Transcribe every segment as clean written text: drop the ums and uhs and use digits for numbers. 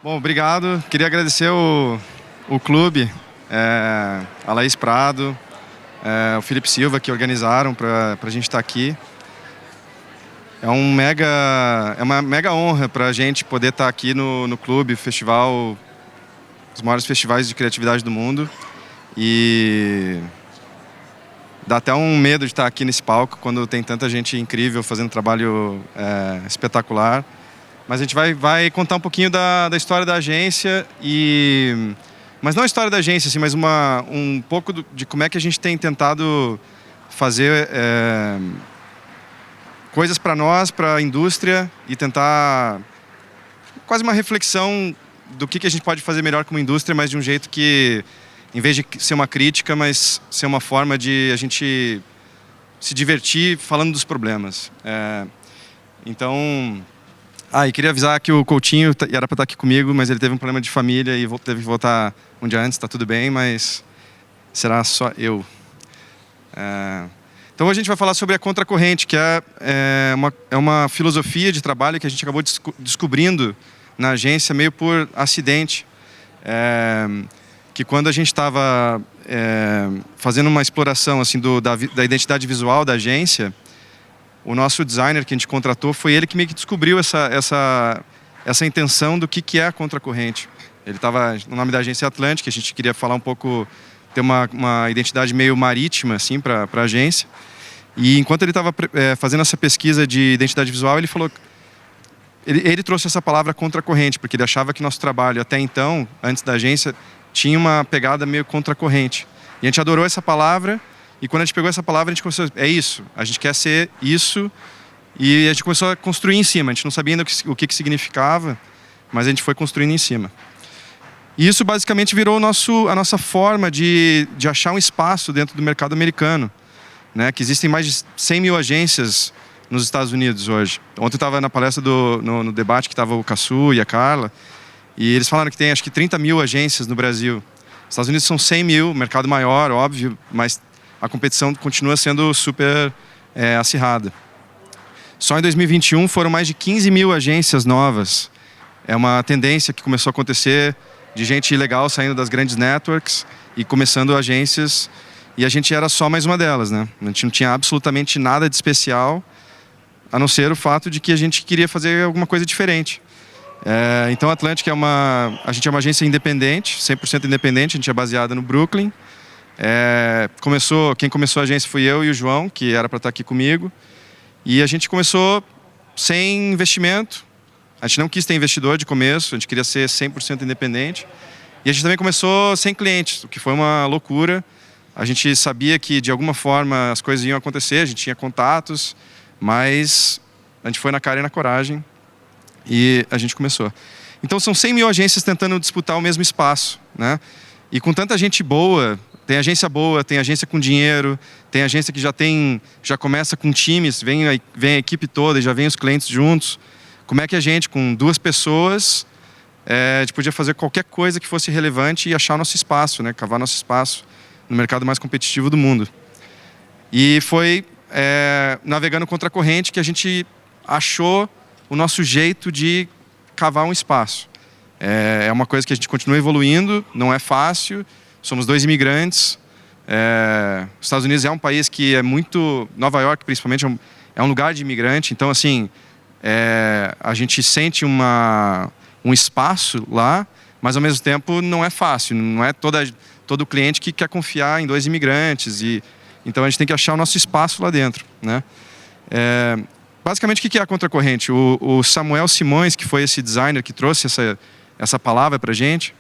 Bom, obrigado. Queria agradecer o clube, a Laís Prado, o Felipe Silva, que organizaram para a gente estar aqui. É uma mega honra para a gente poder estar aqui no clube, festival, os maiores festivais de criatividade do mundo. E dá até um medo de estar aqui nesse palco quando tem tanta gente incrível fazendo um trabalho espetacular. Mas a gente vai contar um pouquinho da história da agência, mas não a história da agência, assim, mas um pouco de como é que a gente tem tentado fazer coisas para nós, para a indústria, e tentar quase uma reflexão do que a gente pode fazer melhor como indústria, mas de um jeito que, em vez de ser uma crítica, mas ser uma forma de a gente se divertir falando dos problemas. Então... e queria avisar que o Coutinho era para estar aqui comigo, mas ele teve um problema de família e teve que voltar um dia antes. Está tudo bem, mas será só eu. Então a gente vai falar sobre a contracorrente, que é uma filosofia de trabalho que a gente acabou descobrindo na agência meio por acidente. Que quando a gente estava fazendo uma exploração assim, da identidade visual da agência, o nosso designer que a gente contratou foi ele que meio que descobriu essa intenção do que é a contracorrente. Ele estava no nome da agência Atlântica, a gente queria falar um pouco, ter uma identidade meio marítima assim, para a agência. E enquanto ele estava fazendo essa pesquisa de identidade visual, ele falou... Ele trouxe essa palavra contracorrente, porque ele achava que nosso trabalho até então, antes da agência, tinha uma pegada meio contracorrente. E a gente adorou essa palavra. E quando a gente pegou essa palavra, a gente começou, isso, a gente quer ser isso, e a gente começou a construir em cima. A gente não sabia ainda o que significava, mas a gente foi construindo em cima. E isso basicamente virou a nossa forma de achar um espaço dentro do mercado americano, né? Que existem mais de 100 mil agências nos Estados Unidos hoje. Ontem eu estava na palestra no debate que estava o Cassu e a Carla, e eles falaram que tem acho que 30 mil agências no Brasil. Os Estados Unidos são 100 mil, mercado maior, óbvio, mas a competição continua sendo super acirrada. Só em 2021 foram mais de 15 mil agências novas. É uma tendência que começou a acontecer de gente legal saindo das grandes networks e começando agências. E a gente era só mais uma delas, né? A gente não tinha absolutamente nada de especial, a não ser o fato de que a gente queria fazer alguma coisa diferente. Então a Atlântica a gente é uma agência independente, 100% independente, a gente é baseada no Brooklyn. Quem começou a agência fui eu e o João, que era para estar aqui comigo. E a gente começou sem investimento. A gente não quis ter investidor de começo, a gente queria ser 100% independente. E a gente também começou sem clientes, o que foi uma loucura. A gente sabia que de alguma forma as coisas iam acontecer, a gente tinha contatos, mas a gente foi na cara e na coragem e a gente começou. Então são 100 mil agências tentando disputar o mesmo espaço, né? E com tanta gente boa, tem agência boa, tem agência com dinheiro, tem agência que já começa com times, vem a equipe toda e já vem os clientes juntos. Como é que a gente, com 2 pessoas, a gente podia fazer qualquer coisa que fosse relevante e achar nosso espaço, né? Cavar nosso espaço no mercado mais competitivo do mundo. E foi navegando contra a corrente que a gente achou o nosso jeito de cavar um espaço. É uma coisa que a gente continua evoluindo, não é fácil. Somos 2 imigrantes. Os Estados Unidos é um país que é muito... Nova York, principalmente, é um lugar de imigrante. Então, assim, a gente sente um espaço lá, mas, ao mesmo tempo, não é fácil. Não é todo cliente que quer confiar em 2 imigrantes. Então, a gente tem que achar o nosso espaço lá dentro, né? Basicamente, o que é a contracorrente? O Samuel Simões, que foi esse designer que trouxe essa palavra para a gente,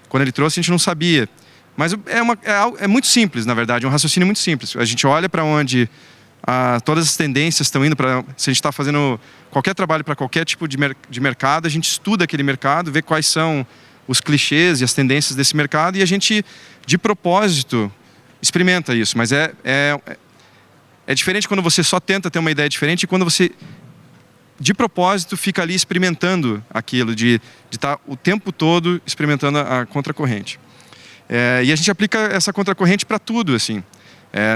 quando ele trouxe, a gente não sabia. Mas é muito simples, na verdade, é um raciocínio muito simples. A gente olha para onde todas as tendências estão indo, se a gente está fazendo qualquer trabalho para qualquer tipo de mercado, a gente estuda aquele mercado, vê quais são os clichês e as tendências desse mercado e a gente, de propósito, experimenta isso. Mas é diferente quando você só tenta ter uma ideia diferente e quando você, de propósito, fica ali experimentando aquilo, de estar o tempo todo experimentando a contracorrente. E a gente aplica essa contracorrente para tudo, assim.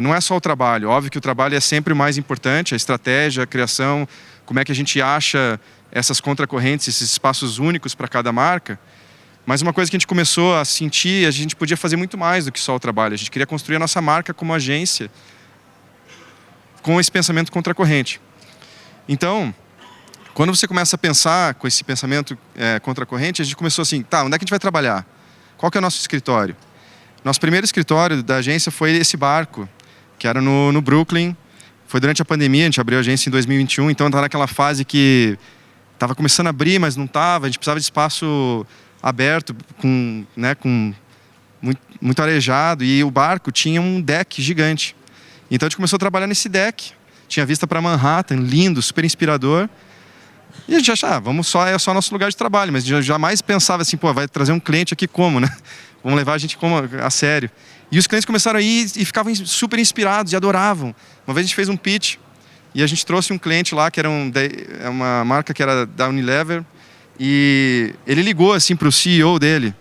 Não é só o trabalho. Óbvio que o trabalho é sempre o mais importante, a estratégia, a criação, como é que a gente acha essas contracorrentes, esses espaços únicos para cada marca. Mas uma coisa que a gente começou a sentir, a gente podia fazer muito mais do que só o trabalho. A gente queria construir a nossa marca como agência com esse pensamento contracorrente. Então, quando você começa a pensar com esse pensamento contracorrente, a gente começou assim, tá, onde é que a gente vai trabalhar? Qual que é o nosso escritório? Nosso primeiro escritório da agência foi esse barco, que era no Brooklyn. Foi durante a pandemia, a gente abriu a agência em 2021, então estava naquela fase que estava começando a abrir, mas não estava, a gente precisava de espaço aberto, com muito arejado, e o barco tinha um deck gigante. Então a gente começou a trabalhar nesse deck, tinha vista para Manhattan, lindo, super inspirador, e a gente achava, é só nosso lugar de trabalho, mas a gente jamais pensava assim, pô, vai trazer um cliente aqui como, né? Vamos levar a gente a sério. E os clientes começaram a ir e ficavam super inspirados e adoravam. Uma vez a gente fez um pitch e a gente trouxe um cliente lá que era uma marca que era da Unilever, e ele ligou assim para o CEO dele,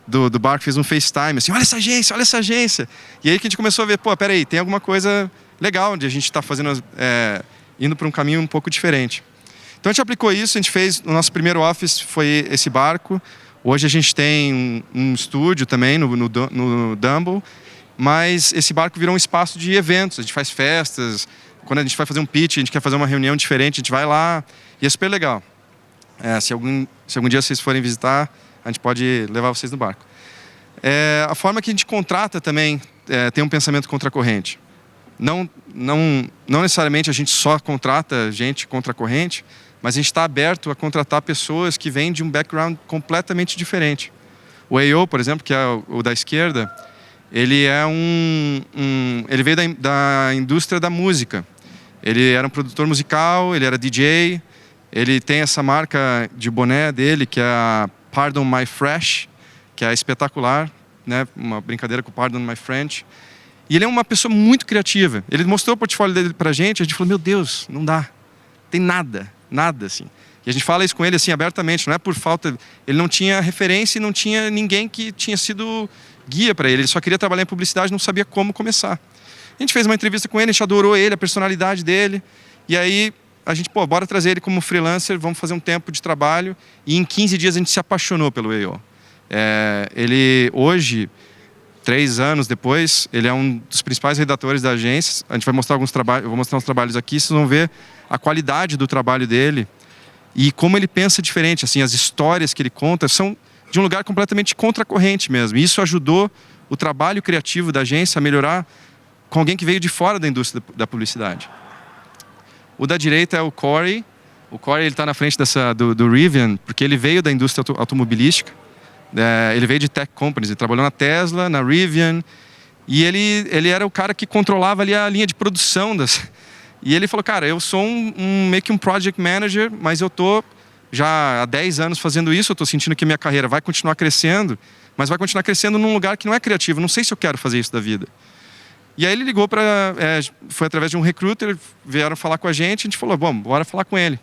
do barco, fez um FaceTime, assim, olha essa agência. E aí que a gente começou a ver, pô, peraí, tem alguma coisa legal onde a gente está fazendo, indo para um caminho um pouco diferente. Então a gente aplicou isso, a gente fez, o nosso primeiro office foi esse barco. Hoje a gente tem um estúdio também no Dumble, mas esse barco virou um espaço de eventos, a gente faz festas, quando a gente vai fazer um pitch, a gente quer fazer uma reunião diferente, a gente vai lá, e é super legal. Se algum dia vocês forem visitar, a gente pode levar vocês no barco. A forma que a gente contrata também tem um pensamento contracorrente. Não necessariamente a gente só contrata gente contracorrente, mas a gente está aberto a contratar pessoas que vêm de um background completamente diferente. O AO, por exemplo, que é o da esquerda, ele ele veio da indústria da música. Ele era um produtor musical, ele era DJ, ele tem essa marca de boné dele, que é a Pardon My Fresh, que é espetacular, né? Uma brincadeira com Pardon My French. E ele é uma pessoa muito criativa. Ele mostrou o portfólio dele pra gente, a gente falou, meu Deus, não dá, tem nada assim. E a gente fala isso com ele assim abertamente, não é por falta, ele não tinha referência e não tinha ninguém que tinha sido guia para ele só queria trabalhar em publicidade, não sabia como começar. A gente fez uma entrevista com ele, a gente adorou ele, a personalidade dele, e aí a gente, pô, bora trazer ele como freelancer, vamos fazer um tempo de trabalho, e em 15 dias a gente se apaixonou pelo EO. Ele hoje, 3 anos depois, ele é um dos principais redatores da agência. A gente vai mostrar alguns trabalhos, eu vou mostrar uns trabalhos aqui, vocês vão ver a qualidade do trabalho dele e como ele pensa diferente, assim, as histórias que ele conta são de um lugar completamente contracorrente mesmo. E isso ajudou o trabalho criativo da agência a melhorar com alguém que veio de fora da indústria da publicidade. O da direita é o Corey. O Corey está na frente do Rivian, porque ele veio da indústria automobilística. Ele veio de tech companies, ele trabalhou na Tesla, na Rivian, e ele era o cara que controlava ali a linha de produção e ele falou, cara, eu sou meio que um project manager, mas eu tô já há 10 anos fazendo isso, eu tô sentindo que minha carreira vai continuar crescendo, mas vai continuar crescendo num lugar que não é criativo, não sei se eu quero fazer isso da vida. E aí ele ligou foi através de um recruiter, vieram falar com a gente falou, bom, bora falar com ele.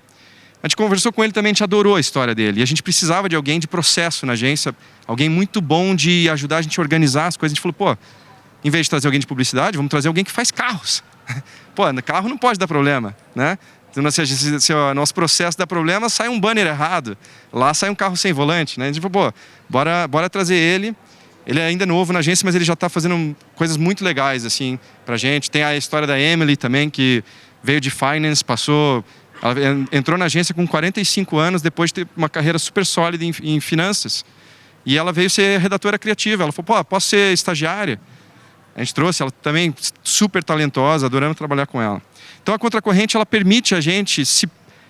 A gente conversou com ele também, a gente adorou a história dele. E a gente precisava de alguém de processo na agência, alguém muito bom de ajudar a gente a organizar as coisas. A gente falou, pô, em vez de trazer alguém de publicidade, vamos trazer alguém que faz carros. Pô, carro não pode dar problema, né? Então, se o nosso processo dá problema, sai um banner errado. Lá sai um carro sem volante, né? A gente falou, pô, bora trazer ele. Ele é ainda novo na agência, mas ele já está fazendo coisas muito legais, assim, pra gente. Tem a história da Emily também, que veio de finance, ela entrou na agência com 45 anos, depois de ter uma carreira super sólida em finanças. E ela veio ser redatora criativa. Ela falou, pô, posso ser estagiária? A gente trouxe ela também, super talentosa, adorando trabalhar com ela. Então a contracorrente, ela permite a gente,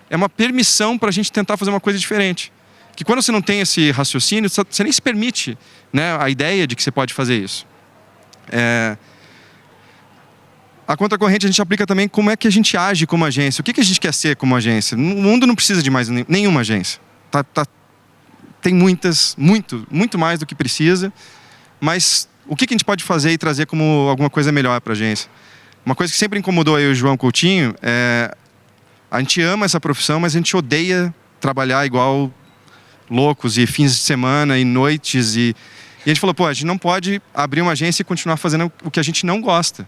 é uma permissão para a gente tentar fazer uma coisa diferente. Que quando você não tem esse raciocínio, você nem se permite, né, a ideia de que você pode fazer isso. A contracorrente a gente aplica também como é que a gente age como agência. O que a gente quer ser como agência? O mundo não precisa de mais nenhuma agência. Tem muito mais do que precisa. Mas o que a gente pode fazer e trazer como alguma coisa melhor para a agência? Uma coisa que sempre incomodou aí o João Coutinho a gente ama essa profissão, mas a gente odeia trabalhar igual loucos e fins de semana e noites. E a gente falou, pô, a gente não pode abrir uma agência e continuar fazendo o que a gente não gosta.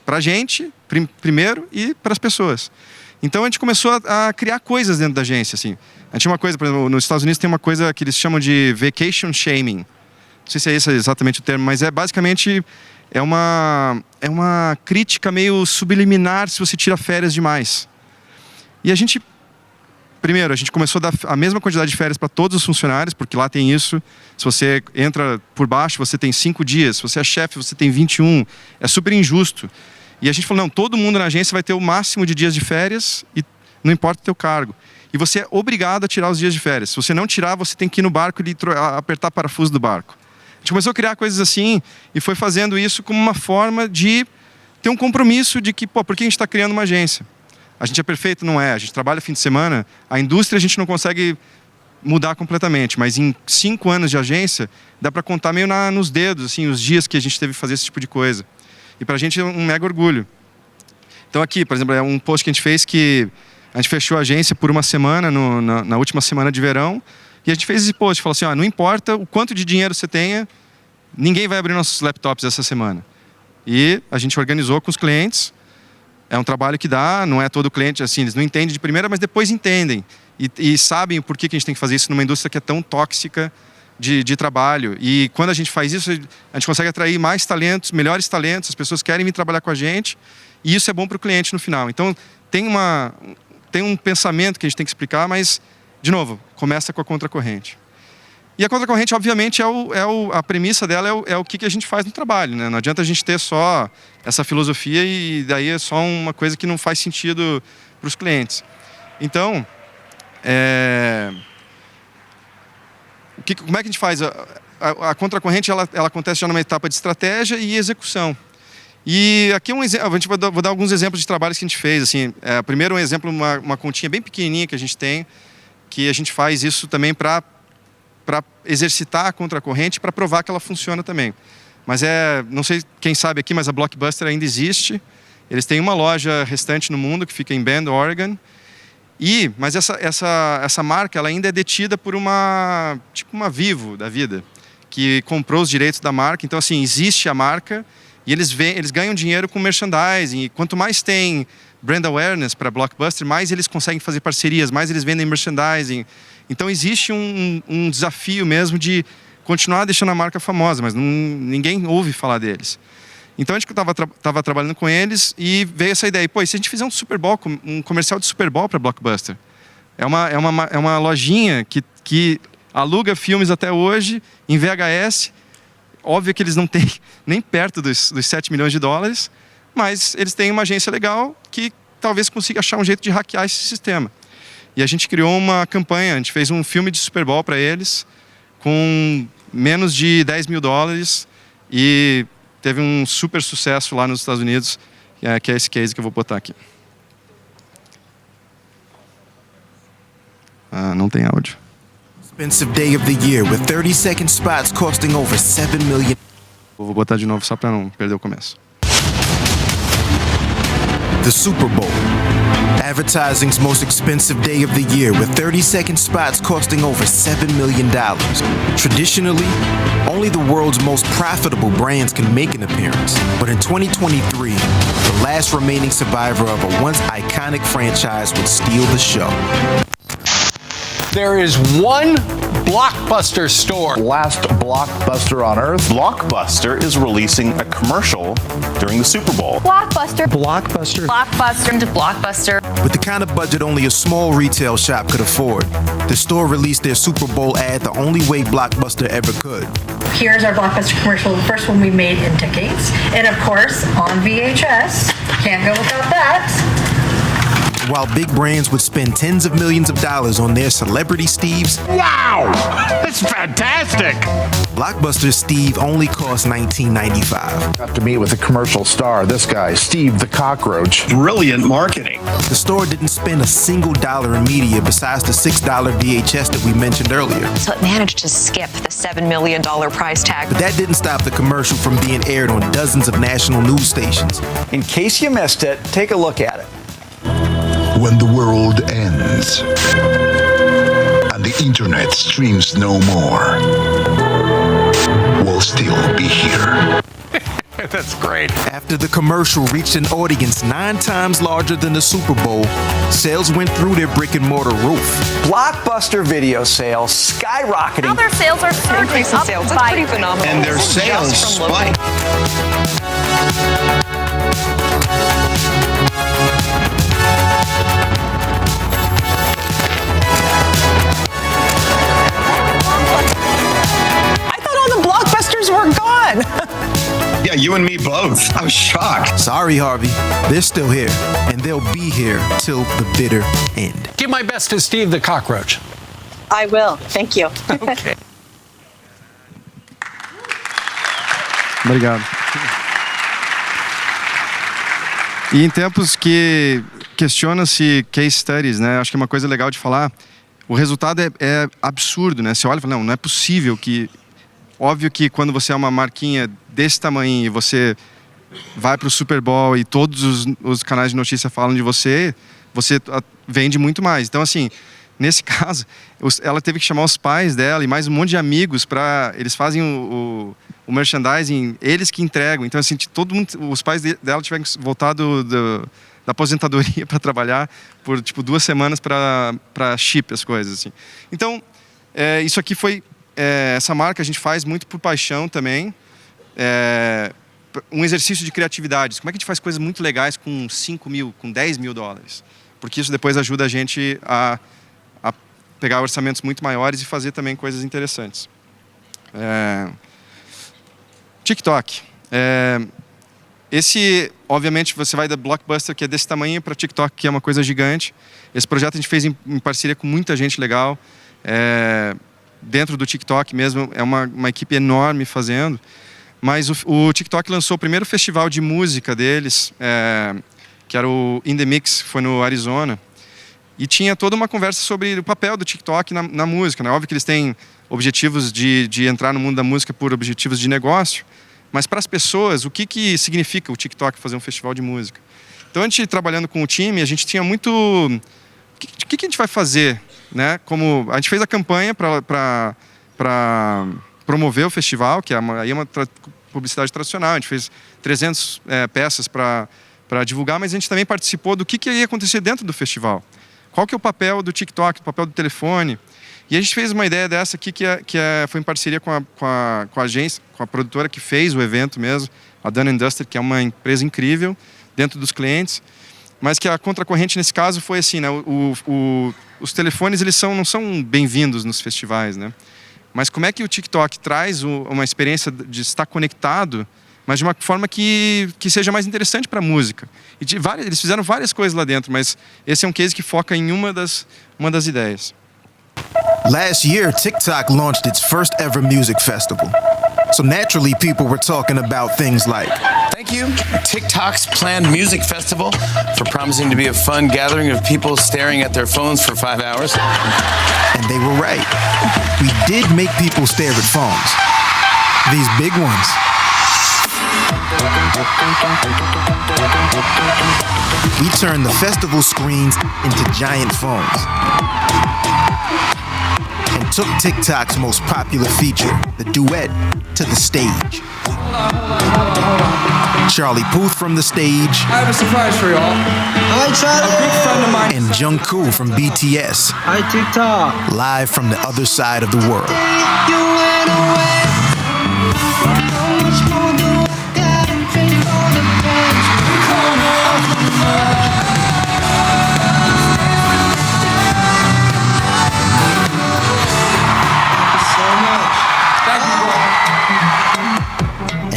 Para a gente, primeiro, e para as pessoas. Então a gente começou a criar coisas dentro da agência, assim. A gente tinha uma coisa, por exemplo, nos Estados Unidos tem uma coisa que eles chamam de vacation shaming. Não sei se é esse exatamente o termo, mas basicamente é uma crítica meio subliminar se você tira férias demais. E a gente, primeiro, a gente começou a dar a mesma quantidade de férias para todos os funcionários, porque lá tem isso. Se você entra por baixo, você tem 5 dias. Se você é chefe, você tem 21. É super injusto. E a gente falou, não, todo mundo na agência vai ter o máximo de dias de férias e não importa o teu cargo. E você é obrigado a tirar os dias de férias. Se você não tirar, você tem que ir no barco e apertar parafuso do barco. A gente começou a criar coisas assim e foi fazendo isso como uma forma de ter um compromisso de que, por que a gente está criando uma agência? A gente é perfeito? Não é. A gente trabalha fim de semana. A indústria a gente não consegue mudar completamente, mas em 5 anos de agência, dá para contar meio nos dedos, assim, os dias que a gente teve que fazer esse tipo de coisa. E para a gente é um mega orgulho. Então aqui, por exemplo, é um post que a gente fez que a gente fechou a agência por uma semana, na última semana de verão, e a gente fez esse post, falou assim, não importa o quanto de dinheiro você tenha, ninguém vai abrir nossos laptops essa semana. E a gente organizou com os clientes, é um trabalho que dá, não é todo cliente assim, eles não entendem de primeira, mas depois entendem. E sabem por que a gente tem que fazer isso numa indústria que é tão tóxica de trabalho. E quando a gente faz isso, a gente consegue atrair mais talentos, melhores talentos, as pessoas querem vir trabalhar com a gente, e isso é bom para o cliente no final. Então, tem um pensamento que a gente tem que explicar, mas, de novo, começa com a contracorrente. E a contracorrente, obviamente, a premissa dela é o que a gente faz no trabalho, né? Não adianta a gente ter só essa filosofia e daí é só uma coisa que não faz sentido para os clientes. Então, como é que a gente faz? A contracorrente ela acontece já numa etapa de estratégia e execução. E aqui vou dar alguns exemplos de trabalhos que a gente fez. Assim, primeiro um exemplo, uma continha bem pequenininha que a gente tem, que a gente faz isso também para exercitar a contracorrente, para provar que ela funciona também. Mas não sei quem sabe aqui, mas a Blockbuster ainda existe. Eles têm uma loja restante no mundo que fica em Bend, Oregon. Mas essa marca ela ainda é detida por uma Vivo da vida, que comprou os direitos da marca. Então, assim, existe a marca e eles ganham dinheiro com merchandising. E quanto mais tem brand awareness para Blockbuster, mais eles conseguem fazer parcerias, mais eles vendem merchandising. Então, existe um desafio mesmo de continuar deixando a marca famosa, mas ninguém ouve falar deles. Então, a gente estava trabalhando com eles e veio essa ideia. E se a gente fizer um comercial de Super Bowl para Blockbuster? É uma lojinha que aluga filmes até hoje em VHS. Óbvio que eles não têm nem perto dos 7 milhões de dólares, mas eles têm uma agência legal que talvez consiga achar um jeito de hackear esse sistema. E a gente criou uma campanha, a gente fez um filme de Super Bowl para eles, com menos de 10 mil dólares, e teve um super sucesso lá nos Estados Unidos, que é esse case que eu vou botar aqui. Não tem áudio. Expensive day of the year with 30-second spots costing over 7 million. Vou botar de novo só para não perder o começo. The Super Bowl. Advertising's most expensive day of the year with 30-second spots costing over $7 million. Traditionally, only the world's most profitable brands can make an appearance. But in 2023, the last remaining survivor of a once iconic franchise would steal the show. There is one Blockbuster store. Last Blockbuster on Earth. Blockbuster is releasing a commercial during the Super Bowl. Blockbuster. Blockbuster. Blockbuster. Blockbuster. With the kind of budget only a small retail shop could afford, the store released their Super Bowl ad the only way Blockbuster ever could. Here's our Blockbuster commercial, the first one we made in decades. And of course, on VHS. Can't go without that. While big brands would spend tens of millions of dollars on their celebrity Steves, Wow! That's fantastic! Blockbuster Steve only cost $19.95. Got to meet with a commercial star, this guy, Steve the Cockroach. Brilliant marketing. The store didn't spend a single dollar in media besides the $6 VHS that we mentioned earlier. So it managed to skip the $7 million price tag. But that didn't stop the commercial from being aired on dozens of national news stations. In case you missed it, take a look at it. When the world ends and the internet streams no more, we'll still be here. That's great. After the commercial reached an audience 9 times larger than the Super Bowl, sales went through their brick-and-mortar roof. Blockbuster video sales skyrocketing. Now their sales are surging Increase in up sales. That's by pretty phenomenal. And their This is sales just from local- spiked. I thought all the blockbusters were gone. Yeah, you and me both. I was shocked. Sorry, Harvey. They're still here, and they'll be here till the bitter end. Give my best to Steve the Cockroach. I will. Thank you. Okay. Obrigado. E em tempos que questiona-se case studies, né? Acho que é uma coisa legal de falar. O resultado é absurdo, né? Você olha e fala, não é possível que... Óbvio que quando você é uma marquinha desse tamanho e você vai para o Super Bowl e todos os canais de notícia falam de você, você vende muito mais. Então, assim, nesse caso, ela teve que chamar os pais dela e mais um monte de amigos para... Eles fazem o merchandising, eles que entregam. Então, assim, todo mundo, os pais dela tiveram voltado da aposentadoria para trabalhar por, tipo, 2 semanas para ship as coisas, assim. Então, isso aqui foi... essa marca a gente faz muito por paixão também. Um exercício de criatividade. Como é que a gente faz coisas muito legais com 5 mil, com 10 mil dólares? Porque isso depois ajuda a gente a pegar orçamentos muito maiores e fazer também coisas interessantes. TikTok. Esse, obviamente, você vai da Blockbuster, que é desse tamanho, para TikTok, que é uma coisa gigante. Esse projeto a gente fez em parceria com muita gente legal. Dentro do TikTok mesmo, é uma equipe enorme fazendo. Mas o TikTok lançou o primeiro festival de música deles, que era o In The Mix, foi no Arizona. E tinha toda uma conversa sobre o papel do TikTok na música, né? Óbvio que eles têm objetivos de entrar no mundo da música por objetivos de negócio, mas para as pessoas, o que significa o TikTok fazer um festival de música? Então, a gente trabalhando com o time, a gente tinha muito... O que a gente vai fazer? Né? Como a gente fez a campanha para promover o festival, que é uma publicidade tradicional, a gente fez 300 peças para divulgar, mas a gente também participou do que ia acontecer dentro do festival. Qual que é o papel do TikTok, o papel do telefone? E a gente fez uma ideia dessa aqui foi em parceria com a agência, com a produtora que fez o evento mesmo, a Dun & Duster, que é uma empresa incrível dentro dos clientes, mas que a contracorrente nesse caso foi assim, né? Os telefones eles não são bem-vindos nos festivais, né? Mas como é que o TikTok traz uma experiência de estar conectado, mas de uma forma que seja mais interessante para a música? E eles fizeram várias coisas lá dentro, mas esse é um case que foca em uma das ideias. Last year, TikTok launched its first ever music festival. So naturally, people were talking about things like, thank you, TikTok's planned music festival, for promising to be a fun gathering of people staring at their phones for 5 hours. And they were right. We did make people stare at phones. These big ones. We turned the festival screens into giant phones. And took TikTok's most popular feature, the duet, to the stage. Charlie Puth from the stage. I have a surprise for y'all. Hi, Charlie. A good friend of mine. And Jungkook from BTS. Hi, TikTok. Live from the other side of the world.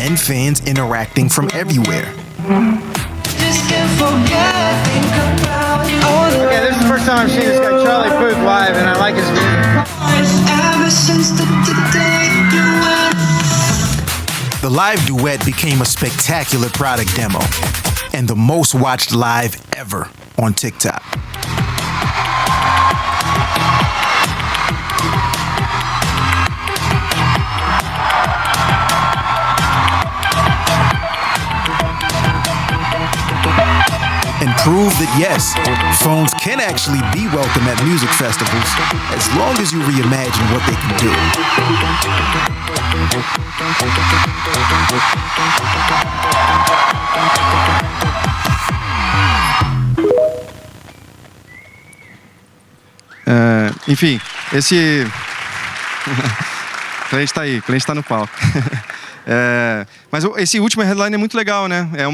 And fans interacting from everywhere. Okay, this is the first time I've seen this guy, Charlie Puth, live, and I like his music. The live duet became a spectacular product demo and the most watched live ever on TikTok. And prove that yes, phones can actually be welcome at music festivals as long as you reimagine what they can do. Enfim, esse... O cliente tá aí, o cliente tá no palco. Mas esse último headline é muito legal, né? É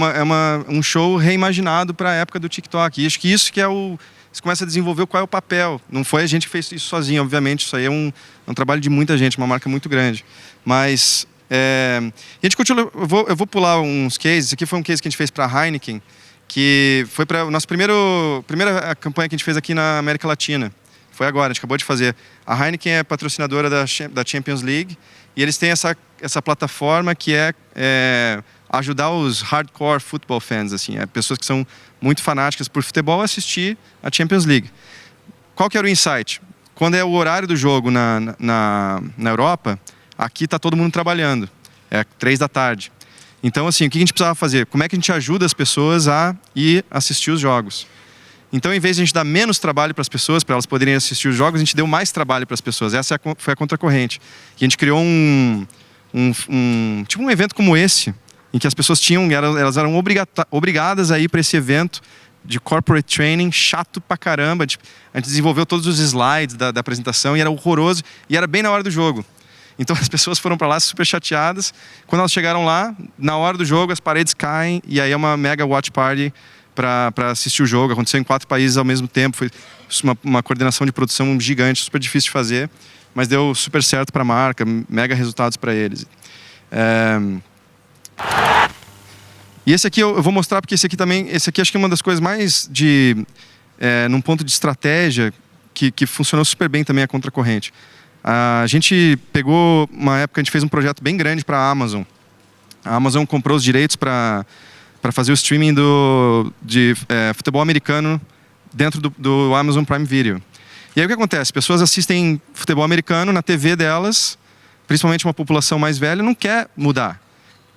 um show reimaginado para a época do TikTok. E acho que isso que é você começa a desenvolver qual é o papel. Não foi a gente que fez isso sozinho, obviamente. Isso aí é um trabalho de muita gente, uma marca muito grande. Mas a gente continua. Eu vou pular uns cases. Esse aqui foi um case que a gente fez para a Heineken, que foi para a nossa primeira campanha que a gente fez aqui na América Latina. Foi agora, a gente acabou de fazer. A Heineken é patrocinadora da Champions League e eles têm essa plataforma que é ajudar os hardcore football fans, assim, pessoas que são muito fanáticas por futebol, a assistir a Champions League. Qual que era o insight? Quando é o horário do jogo na Europa, aqui está todo mundo trabalhando. É 3 da tarde. Então, assim, o que a gente precisava fazer? Como é que a gente ajuda as pessoas a ir assistir os jogos? Então, em vez de a gente dar menos trabalho para as pessoas, para elas poderem assistir os jogos, a gente deu mais trabalho para as pessoas. Essa foi a contracorrente. E a gente criou tipo um evento como esse, em que as pessoas elas eram obrigadas a ir para esse evento de corporate training, chato pra caramba. A gente desenvolveu todos os slides da apresentação e era horroroso. E era bem na hora do jogo. Então as pessoas foram para lá super chateadas. Quando elas chegaram lá, na hora do jogo, as paredes caem e aí é uma mega watch party para assistir o jogo. Aconteceu em 4 países ao mesmo tempo. Foi uma coordenação de produção gigante, super difícil de fazer, mas deu super certo para a marca, mega resultados para eles. E esse aqui eu vou mostrar porque esse aqui acho que é uma das coisas mais num ponto de estratégia que funcionou super bem também a contracorrente. A gente pegou uma época, a gente fez um projeto bem grande para a Amazon. A Amazon comprou os direitos para fazer o streaming de futebol americano dentro do Amazon Prime Video. E aí o que acontece? Pessoas assistem futebol americano na TV delas, principalmente uma população mais velha, não quer mudar.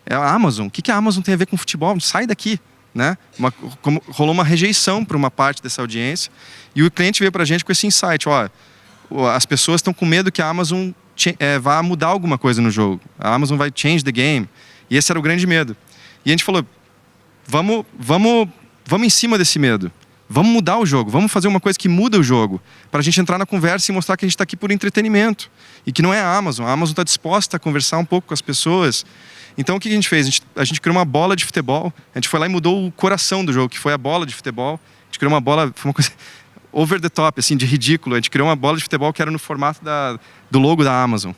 É a Amazon. O que a Amazon tem a ver com futebol? Sai daqui, né? Rolou uma rejeição para uma parte dessa audiência e o cliente veio para a gente com esse insight. As pessoas estão com medo que a Amazon vá mudar alguma coisa no jogo. A Amazon vai change the game. E esse era o grande medo. E a gente falou, vamos em cima desse medo. Vamos mudar o jogo. Vamos fazer uma coisa que muda o jogo. Para a gente entrar na conversa e mostrar que a gente está aqui por entretenimento. E que não é a Amazon. A Amazon está disposta a conversar um pouco com as pessoas. Então o que a gente fez? A gente criou uma bola de futebol. A gente foi lá e mudou o coração do jogo, que foi a bola de futebol. A gente criou uma bola, foi uma coisa over the top, assim, de ridículo. A gente criou uma bola de futebol que era no formato do logo da Amazon,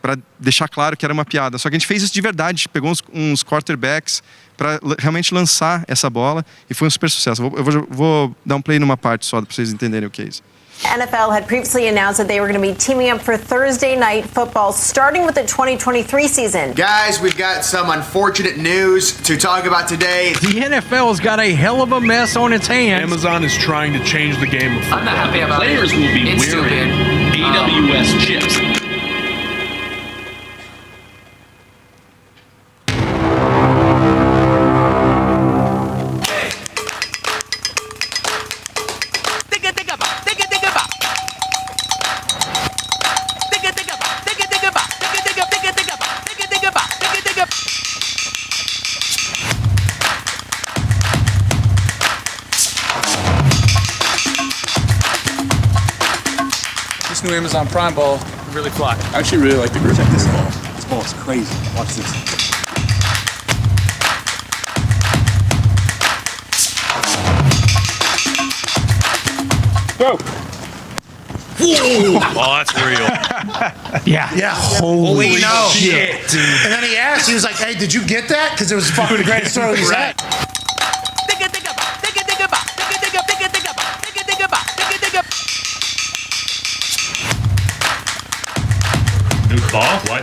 para deixar claro que era uma piada. Só que a gente fez isso de verdade, a gente pegou uns quarterbacks para realmente lançar essa bola e foi um super sucesso. Eu vou dar um play numa parte só para vocês entenderem o que é isso. NFL had previously announced that they were going to be teaming up for Thursday night football, starting with the 2023 season. Guys, we've got some unfortunate news to talk about today. The NFL's got a hell of a mess on its hands. Amazon is trying to change the game of football. I'm not happy about it. Players will be wearing AWS chips. New Amazon Prime ball really fly. I actually really like the grip. Check this ball. This ball is crazy. Watch this. Go. Oh, that's real. Yeah. Holy shit, dude. And then he asked, he was like, hey, did you get that? Because it was fucking the greatest story he's had. Ball? What?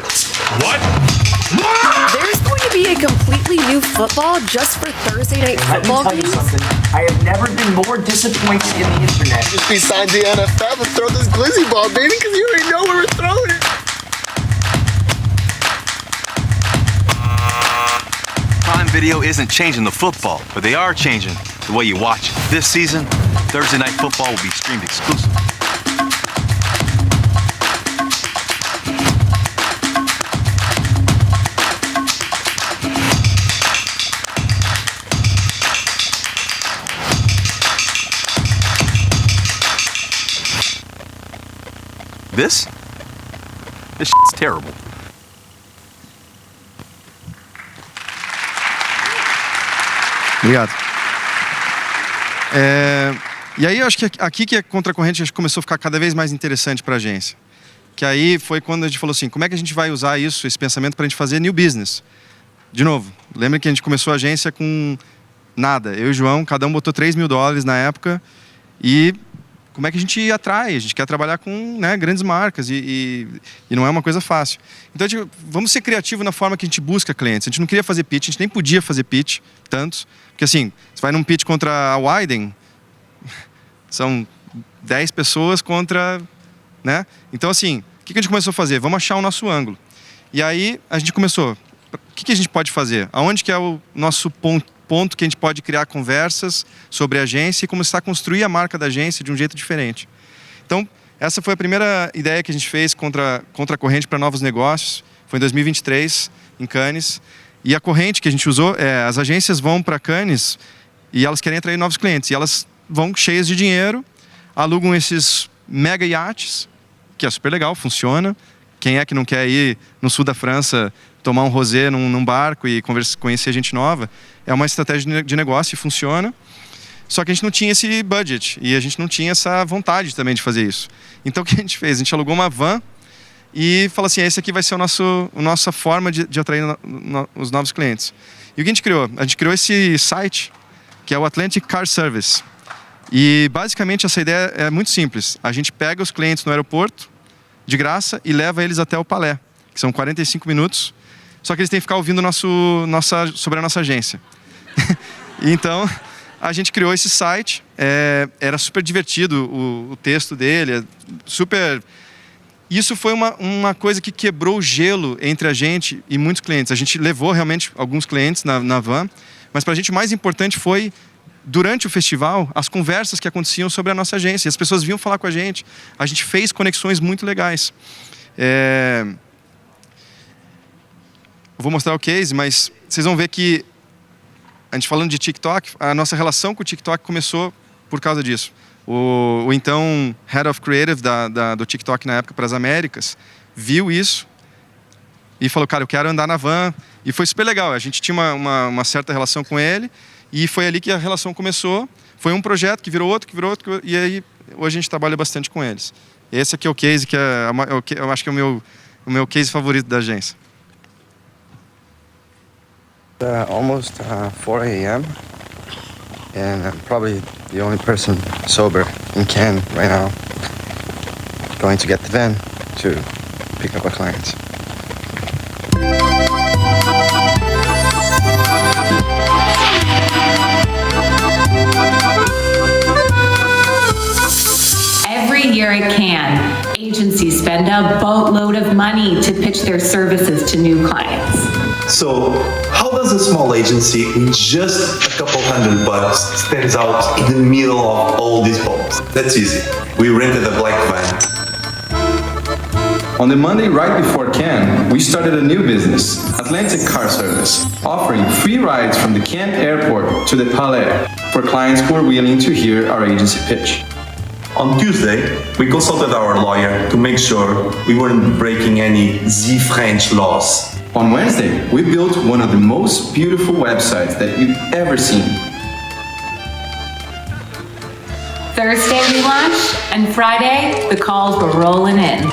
There's going to be a completely new football just for Thursday night football games. Let me tell you something. I have never been more disappointed in the internet. Just be signed to the NFL and throw this glizzy ball, baby, because you already know where we're throwing it. Prime Video isn't changing the football, but they are changing the way you watch it. This season, Thursday night football will be streamed exclusively. This shit's terrible. Obrigado. E aí eu acho que aqui que a contracorrente começou a ficar cada vez mais interessante para a agência. Que aí foi quando a gente falou assim, como é que a gente vai usar isso, esse pensamento, para a gente fazer new business? De novo, lembra que a gente começou a agência com nada. Eu e o João, cada um botou $3 mil na época. E como é que a gente atrai? A gente quer trabalhar com, né, grandes marcas e não é uma coisa fácil. Então, vamos ser criativos na forma que a gente busca clientes. A gente não queria fazer pitch, a gente nem podia fazer pitch, tantos. Porque assim, você vai num pitch contra a Widen, são 10 pessoas contra, né? Então assim, o que a gente começou a fazer? Vamos achar o nosso ângulo. E aí a gente começou, o que a gente pode fazer? Aonde que é o nosso ponto que a gente pode criar conversas sobre a agência e começar a construir a marca da agência de um jeito diferente. Então, essa foi a primeira ideia que a gente fez contra a corrente para novos negócios. Foi em 2023, em Cannes. E a corrente que a gente usou é, as agências vão para Cannes e elas querem atrair novos clientes. E elas vão cheias de dinheiro, alugam esses mega iates, que é super legal, funciona. Quem é que não quer ir no sul da França tomar um rosé num barco e conhecer gente nova? É uma estratégia de negócio e funciona. Só que a gente não tinha esse budget e a gente não tinha essa vontade também de fazer isso. Então o que a gente fez? A gente alugou uma van e falou assim, esse aqui vai ser a nossa forma de atrair os novos clientes. E o que a gente criou? A gente criou esse site, que é o Atlantic Car Service. E basicamente essa ideia é muito simples. A gente pega os clientes no aeroporto, de graça, e leva eles até o Palais, que são 45 minutos. Só que eles têm que ficar ouvindo sobre a nossa agência. Então, a gente criou esse site. Era super divertido o texto dele, super... Isso foi uma coisa que quebrou o gelo entre a gente e muitos clientes. A gente levou realmente alguns clientes na van, mas para a gente o mais importante foi, durante o festival, as conversas que aconteciam sobre a nossa agência. As pessoas vinham falar com a gente fez conexões muito legais. Vou mostrar o case, mas vocês vão ver que, a gente falando de TikTok, a nossa relação com o TikTok começou por causa disso. O então Head of Creative do TikTok na época para as Américas viu isso e falou, cara, eu quero andar na van. E foi super legal, a gente tinha uma certa relação com ele e foi ali que a relação começou. Foi um projeto que virou outro, e aí hoje a gente trabalha bastante com eles. Esse aqui é o case, eu acho que é o meu case favorito da agência. Almost 4 a.m. and I'm probably the only person sober in Cannes right now. Going to get the van to pick up a client. Every year at Cannes, agencies spend a boatload of money to pitch their services to new clients. So, how does a small agency with just a couple $100 stands out in the middle of all these boats? That's easy. We rented a black van. On the Monday right before Cannes, we started a new business, Atlantic Car Service, offering free rides from the Cannes airport to the Palais for clients who are willing to hear our agency pitch. On Tuesday, we consulted our lawyer to make sure we weren't breaking any French laws. On Wednesday, we built one of the most beautiful websites that you've ever seen. Thursday we launched, and Friday the calls were rolling in.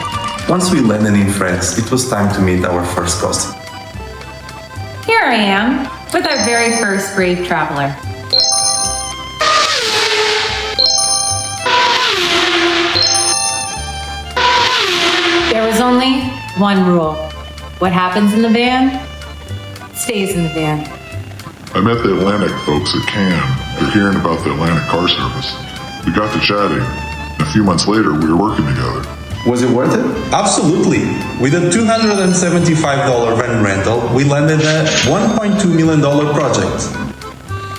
Once we landed in France, it was time to meet our first customer. Here I am, with our very first brave traveler. There was only one rule. What happens in the van, stays in the van. I met the Atlantic folks at Cannes. They're hearing about the Atlantic Car Service. We got to chatting, and a few months later, we were working together. Was it worth it? Absolutely. With a $275 van rental, we landed a $1.2 million project.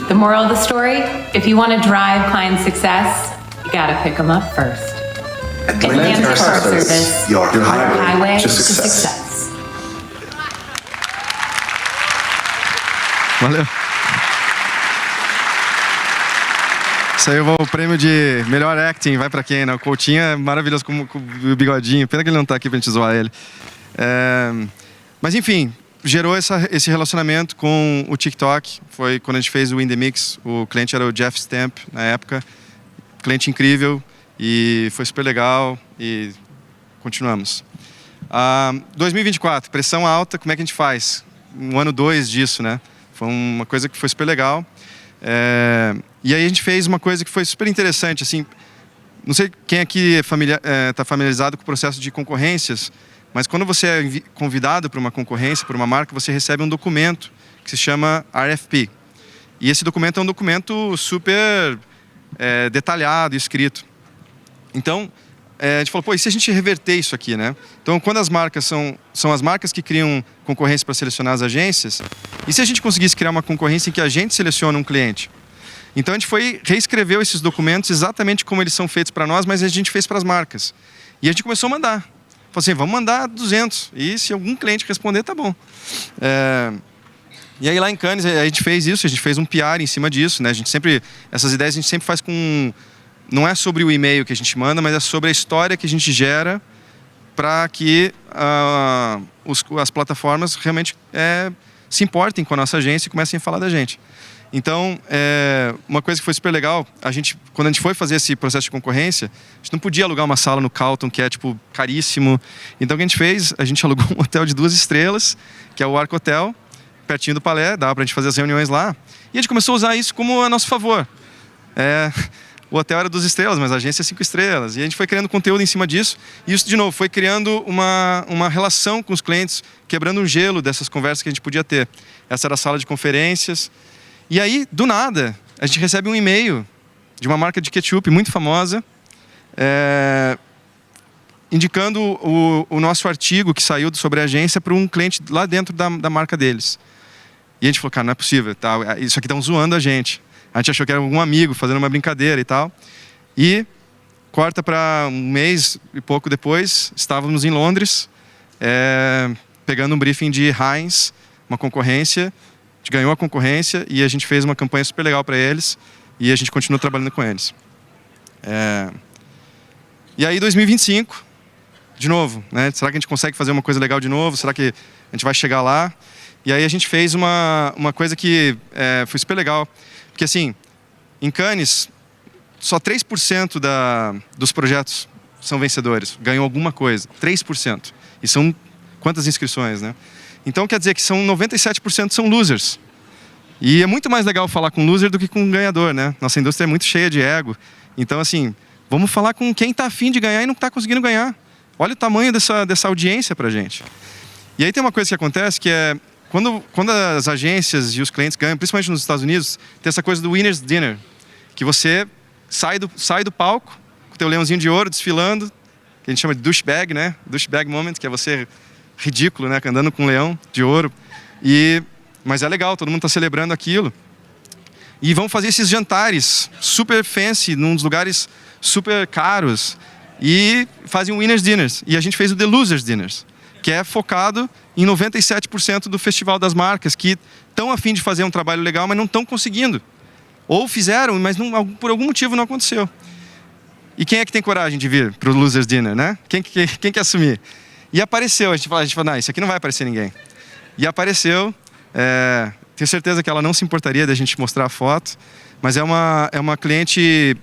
The moral of the story, if you want to drive client success, you gotta pick them up first. Atlantic Car Service, your highway to success. Valeu. Isso aí, o prêmio de melhor acting vai pra quem, né? O Coutinho é maravilhoso com o bigodinho. Pena que ele não tá aqui pra gente zoar ele. Mas enfim, gerou esse relacionamento com o TikTok. Foi quando a gente fez o In The Mix. O cliente era o Jeff Stamp, na época. Cliente incrível e foi super legal e continuamos. 2024, pressão alta, como é que a gente faz? Um ano 2 disso, né? Foi uma coisa que foi super legal. E aí a gente fez uma coisa que foi super interessante, assim, não sei quem aqui está familiarizado com o processo de concorrências, mas quando você é convidado para uma concorrência, para uma marca, você recebe um documento que se chama RFP. E esse documento é um documento super detalhado, escrito. Então, a gente falou, pô, e se a gente reverter isso aqui, né? Então, quando as marcas são as marcas que criam concorrência para selecionar as agências, e se a gente conseguisse criar uma concorrência em que a gente seleciona um cliente? Então, a gente reescreveu esses documentos exatamente como eles são feitos para nós, mas a gente fez para as marcas. E a gente começou a mandar. Falou assim, vamos mandar 200. E se algum cliente responder, tá bom. E aí, lá em Cannes, a gente fez isso, a gente fez um PR em cima disso, né? Essas ideias a gente sempre faz com... Não é sobre o e-mail que a gente manda, mas é sobre a história que a gente gera para que as plataformas realmente se importem com a nossa agência e comecem a falar da gente. Então, uma coisa que foi super legal, quando a gente foi fazer esse processo de concorrência, a gente não podia alugar uma sala no Carlton, que é, tipo, caríssimo. Então, o que a gente fez? A gente alugou um hotel de 2 estrelas, que é o Arco Hotel, pertinho do Palais, dava pra gente fazer as reuniões lá. E a gente começou a usar isso como a nosso favor. O hotel era 2 estrelas, mas a agência é 5 estrelas. E a gente foi criando conteúdo em cima disso. E isso, de novo, foi criando uma relação com os clientes, quebrando um gelo dessas conversas que a gente podia ter. Essa era a sala de conferências. E aí, do nada, a gente recebe um e-mail de uma marca de ketchup muito famosa, indicando o nosso artigo que saiu sobre a agência para um cliente lá dentro da marca deles. E a gente falou, cara, não é possível, tá? Isso aqui estão zoando a gente. A gente achou que era algum amigo fazendo uma brincadeira e tal. E corta para um mês e pouco depois, estávamos em Londres, pegando um briefing de Heinz, uma concorrência. A gente ganhou a concorrência e a gente fez uma campanha super legal para eles. E a gente continua trabalhando com eles. E aí, 2025, de novo, né? Será que a gente consegue fazer uma coisa legal de novo? Será que a gente vai chegar lá? E aí a gente fez uma coisa que foi super legal. Porque assim, em Cannes, só 3% dos projetos são vencedores. Ganham alguma coisa. 3%. E são quantas inscrições, né? Então quer dizer que 97% são losers. E é muito mais legal falar com loser do que com ganhador, né? Nossa indústria é muito cheia de ego. Então assim, vamos falar com quem está afim de ganhar e não está conseguindo ganhar. Olha o tamanho dessa audiência pra gente. E aí tem uma coisa que acontece que é... Quando as agências e os clientes ganham, principalmente nos Estados Unidos, tem essa coisa do Winner's Dinner, que você sai do palco, com o teu leãozinho de ouro desfilando, que a gente chama de douchebag, né? Douchebag moment, que é você ridículo, né? Andando com um leão de ouro. Mas é legal, todo mundo está celebrando aquilo. E vão fazer esses jantares super fancy, num dos lugares super caros, e fazem Winner's Dinners. E a gente fez o The Loser's Dinners, que é focado em 97% do Festival das Marcas, que estão a fim de fazer um trabalho legal, mas não estão conseguindo. Ou fizeram, mas por algum motivo não aconteceu. E quem é que tem coragem de vir para o Loser's Dinner, né? Quem quer assumir? E apareceu, a gente falou, não, isso aqui não vai aparecer ninguém. E apareceu, tenho certeza que ela não se importaria da gente mostrar a foto, mas é uma cliente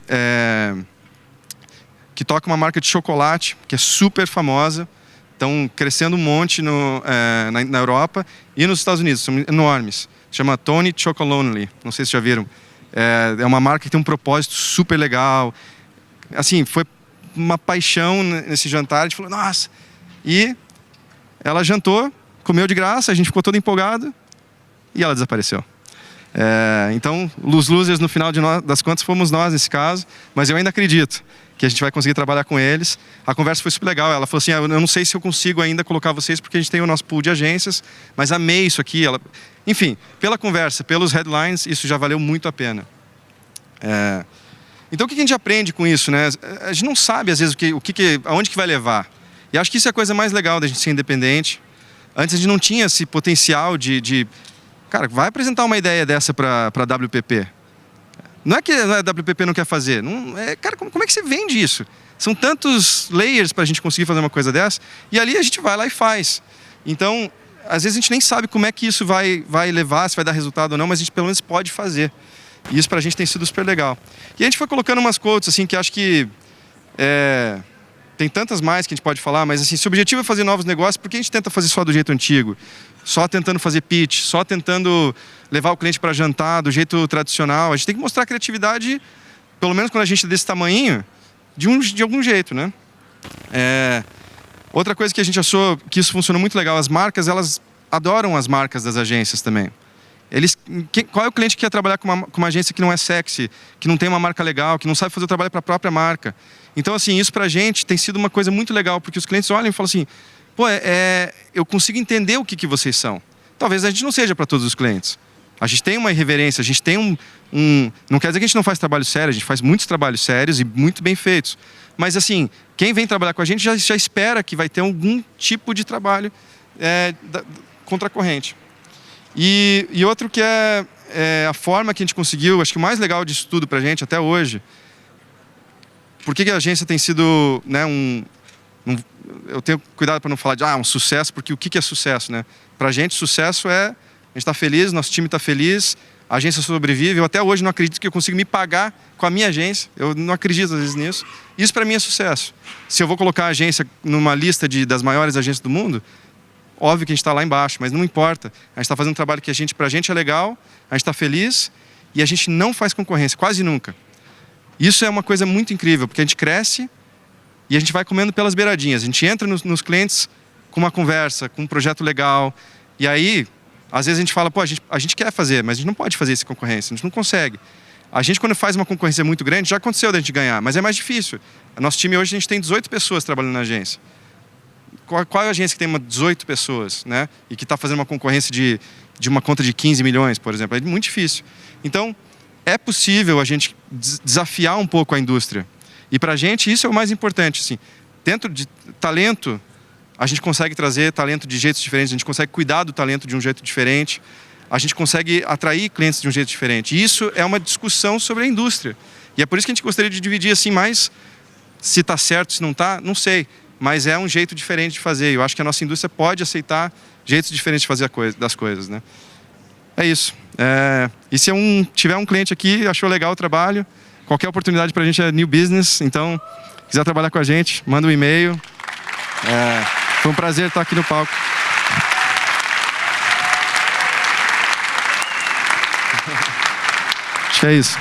que toca uma marca de chocolate, que é super famosa. Estão crescendo um monte na Europa e nos Estados Unidos, são enormes. Chama Tony Chocolonely, não sei se já viram. É uma marca que tem um propósito super legal. Assim, foi uma paixão nesse jantar. A gente falou, nossa! E ela jantou, comeu de graça, a gente ficou todo empolgado e ela desapareceu. Então, os losers, no final das contas, fomos nós nesse caso, mas eu ainda acredito que a gente vai conseguir trabalhar com eles. A conversa foi super legal. Ela falou assim, eu não sei se eu consigo ainda colocar vocês, porque a gente tem o nosso pool de agências, mas amei isso aqui. Enfim, pela conversa, pelos headlines, isso já valeu muito a pena. Então, o que a gente aprende com isso, né? A gente não sabe, às vezes, aonde que vai levar. E acho que isso é a coisa mais legal da gente ser independente. Antes, a gente não tinha esse potencial de cara, vai apresentar uma ideia dessa para a WPP. Não é que a WPP não quer fazer. Não, cara, como é que você vende isso? São tantos layers para a gente conseguir fazer uma coisa dessa. E ali a gente vai lá e faz. Então, às vezes a gente nem sabe como é que isso vai levar, se vai dar resultado ou não, mas a gente pelo menos pode fazer. E isso pra gente tem sido super legal. E a gente foi colocando umas quotes, assim, que acho que... tem tantas mais que a gente pode falar, mas assim, se o objetivo é fazer novos negócios, por que a gente tenta fazer só do jeito antigo? Só tentando fazer pitch, só tentando levar o cliente para jantar do jeito tradicional. A gente tem que mostrar a criatividade, pelo menos quando a gente é desse tamanho, de algum jeito, né? Outra coisa que a gente achou que isso funcionou muito legal, as marcas, elas adoram as marcas das agências também. Qual é o cliente que quer trabalhar com uma agência que não é sexy, que não tem uma marca legal, que não sabe fazer o trabalho para a própria marca? Então, assim, isso pra gente tem sido uma coisa muito legal, porque os clientes olham e falam assim, pô, eu consigo entender o que vocês são. Talvez a gente não seja para todos os clientes. A gente tem uma irreverência, a gente tem não quer dizer que a gente não faz trabalho sério, a gente faz muitos trabalhos sérios e muito bem feitos. Mas, assim, quem vem trabalhar com a gente já espera que vai ter algum tipo de trabalho contra a corrente. E outro que é a forma que a gente conseguiu, acho que o mais legal disso tudo pra gente até hoje. Por que a agência tem sido, né, eu tenho cuidado para não falar de um sucesso, porque o que é sucesso, né? Pra gente, sucesso é a gente tá feliz, nosso time tá feliz, a agência sobrevive. Eu até hoje não acredito que eu consigo me pagar com a minha agência. Eu não acredito às vezes nisso. Isso para mim é sucesso. Se eu vou colocar a agência numa lista das maiores agências do mundo, óbvio que a gente está lá embaixo, mas não importa. A gente está fazendo um trabalho que pra gente é legal, a gente está feliz e a gente não faz concorrência, quase nunca. Isso é uma coisa muito incrível, porque a gente cresce e a gente vai comendo pelas beiradinhas. A gente entra nos clientes com uma conversa, com um projeto legal. E aí, às vezes a gente fala, pô, a gente quer fazer, mas a gente não pode fazer essa concorrência, a gente não consegue. A gente, quando faz uma concorrência muito grande, já aconteceu da gente ganhar, mas é mais difícil. Nosso time hoje, a gente tem 18 pessoas trabalhando na agência. Qual é a agência que tem 18 pessoas, né? E que está fazendo uma concorrência de uma conta de 15 milhões, por exemplo? É muito difícil. Então, é possível a gente desafiar um pouco a indústria. E pra gente, isso é o mais importante. Assim, dentro de talento, a gente consegue trazer talento de jeitos diferentes, a gente consegue cuidar do talento de um jeito diferente, a gente consegue atrair clientes de um jeito diferente. E isso é uma discussão sobre a indústria. E é por isso que a gente gostaria de dividir assim mais, se está certo, se não está, não sei. Mas é um jeito diferente de fazer. Eu acho que a nossa indústria pode aceitar jeitos diferentes de fazer das coisas, né? É isso. E se tiver um cliente aqui, achou legal o trabalho, qualquer oportunidade para a gente é new business. Então, quiser trabalhar com a gente, manda um e-mail. Foi um prazer estar aqui no palco. Acho que é isso.